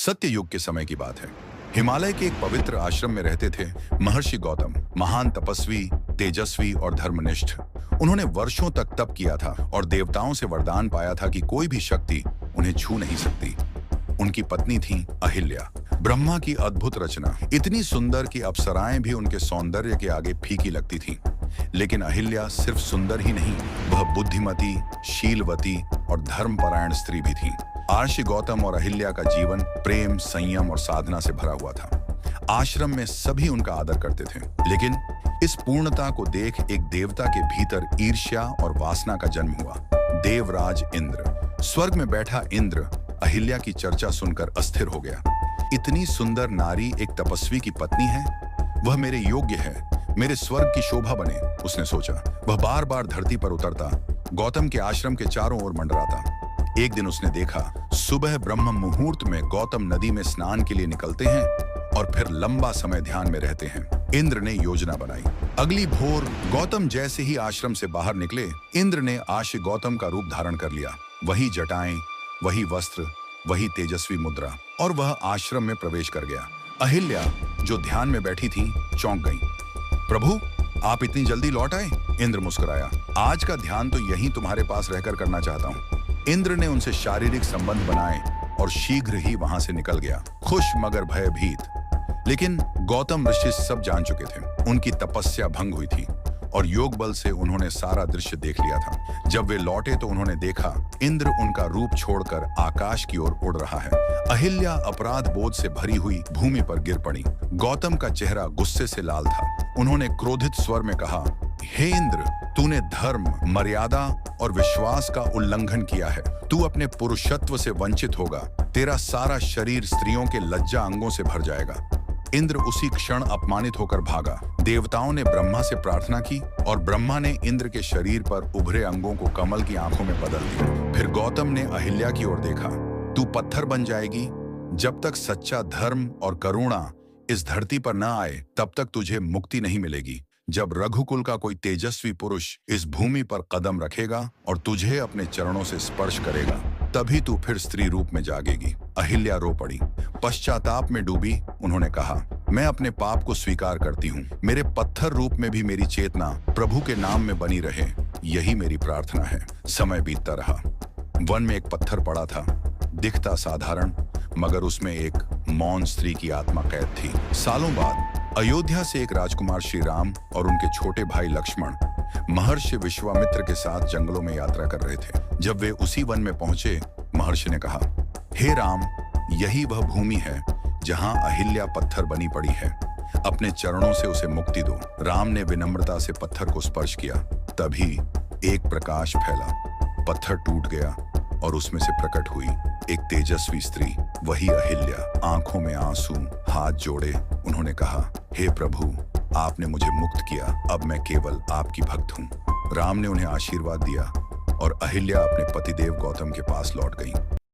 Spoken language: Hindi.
सत्ययुग के समय की बात है। हिमालय के एक पवित्र आश्रम में रहते थे महर्षि गौतम, महान तपस्वी, तेजस्वी और धर्मनिष्ठ। उन्होंने वर्षों तक तप किया था और देवताओं से वरदान पाया था कि कोई भी शक्ति उन्हें छू नहीं सकती। उनकी पत्नी थी अहिल्या, ब्रह्मा की अद्भुत रचना, इतनी सुंदर कि अप्सराएं भी उनके सौंदर्य के आगे फीकी लगती थीं। लेकिन अहिल्या सिर्फ सुंदर ही नहीं, वह बुद्धिमती, शीलवती और धर्मपरायण स्त्री भी थी। महर्षि गौतम और अहिल्या का जीवन प्रेम, संयम और साधना से भरा हुआ था। आश्रम में सभी उनका आदर करते थे, लेकिन इस पूर्णता को देख एक देवता के भीतर ईर्ष्या और वासना का जन्म हुआ। देवराज इंद्र, स्वर्ग में बैठा इंद्र अहिल्या की चर्चा सुनकर अस्थिर हो गया। इतनी सुंदर नारी एक तपस्वी की पत्नी है, वह मेरे योग्य है, मेरे स्वर्ग की शोभा बने, उसने सोचा। वह बार बार धरती पर उतरता, गौतम के आश्रम के चारों ओर मंडराता। एक दिन उसने देखा, सुबह ब्रह्म मुहूर्त में गौतम नदी में स्नान के लिए निकलते हैं और फिर लंबा समय ध्यान में रहते हैं। इंद्र ने योजना बनाई। अगली भोर गौतम जैसे ही आश्रम से बाहर निकले, इंद्र ने आश्य गौतम का रूप धारण कर लिया। वही जटाएं, वही वस्त्र, वही तेजस्वी मुद्रा, और वह आश्रम में प्रवेश कर गया। अहिल्या, जो ध्यान में बैठी थी, चौंक गई। प्रभु, आप इतनी जल्दी लौट आए? इंद्र मुस्कुराया। आज का ध्यान तो यहीं तुम्हारे पास रहकर करना चाहता हूँ। इंद्र ने उनसे शारीरिक संबंध बनाए और शीघ्र ही वहां से निकल गया, खुश मगर भयभीत। लेकिन गौतम ऋषि सब जान चुके थे। उनकी तपस्या भंग हुई थी और योग बल से उन्होंने सारा दृश्य देख लिया था। जब वे लौटे तो उन्होंने देखा इंद्र उनका रूप छोड़कर आकाश की ओर उड़ रहा है। अहिल्या अपराध बोध से भरी हुई भूमि पर गिर पड़ी। गौतम का चेहरा गुस्से से लाल था। उन्होंने क्रोधित स्वर में कहा, हे इंद्र, तूने धर्म, मर्यादा और विश्वास का उल्लंघन किया है। तू अपने पुरुषत्व से वंचित होगा। तेरा सारा शरीर स्त्रियों के लज्जा अंगों से भर जाएगा। इंद्र उसी क्षण अपमानित होकर भागा। देवताओं ने ब्रह्मा से प्रार्थना की और ब्रह्मा ने इंद्र के शरीर पर उभरे अंगों को कमल की आंखों में बदल दिया। फिर गौतम ने अहिल्या की ओर देखा। तू पत्थर बन जाएगी। जब तक सच्चा धर्म और करुणा इस धरती पर न आए, तब तक तुझे मुक्ति नहीं मिलेगी। जब रघुकुल का कोई तेजस्वी पुरुष इस भूमि पर कदम रखेगा और तुझे अपने चरणों से स्पर्श करेगा, तभी तू फिर स्त्री रूप में जागेगी। अहिल्या रो पड़ी। पश्चाताप में डूबी उन्होंने कहा, मैं अपने पाप को स्वीकार करती हूँ। मेरे पत्थर रूप में भी मेरी चेतना प्रभु के नाम में बनी रहे, यही मेरी प्रार्थना है। समय बीतता रहा। वन में एक पत्थर पड़ा था, दिखता साधारण, मगर उसमें एक मौन स्त्री की आत्मा कैद थी। सालों बाद अयोध्या से एक राजकुमार श्री राम और उनके छोटे भाई लक्ष्मण महर्षि विश्वामित्र के साथ जंगलों में यात्रा कर रहे थे। जब वे उसी वन में पहुंचे, महर्षि ने कहा, हे राम, यही वह भूमि है जहां अहिल्या पत्थर बनी पड़ी है। अपने चरणों से उसे मुक्ति दो। राम ने विनम्रता से पत्थर को स्पर्श किया। तभी एक प्रकाश फैला, पत्थर टूट गया और उसमें से प्रकट हुई एक तेजस्वी स्त्री, वही अहिल्या। आंखों में आंसू, हाथ जोड़े उन्होंने कहा, हे प्रभु, आपने मुझे मुक्त किया। अब मैं केवल आपकी भक्त हूँ। राम ने उन्हें आशीर्वाद दिया और अहिल्या अपने पतिदेव गौतम के पास लौट गई।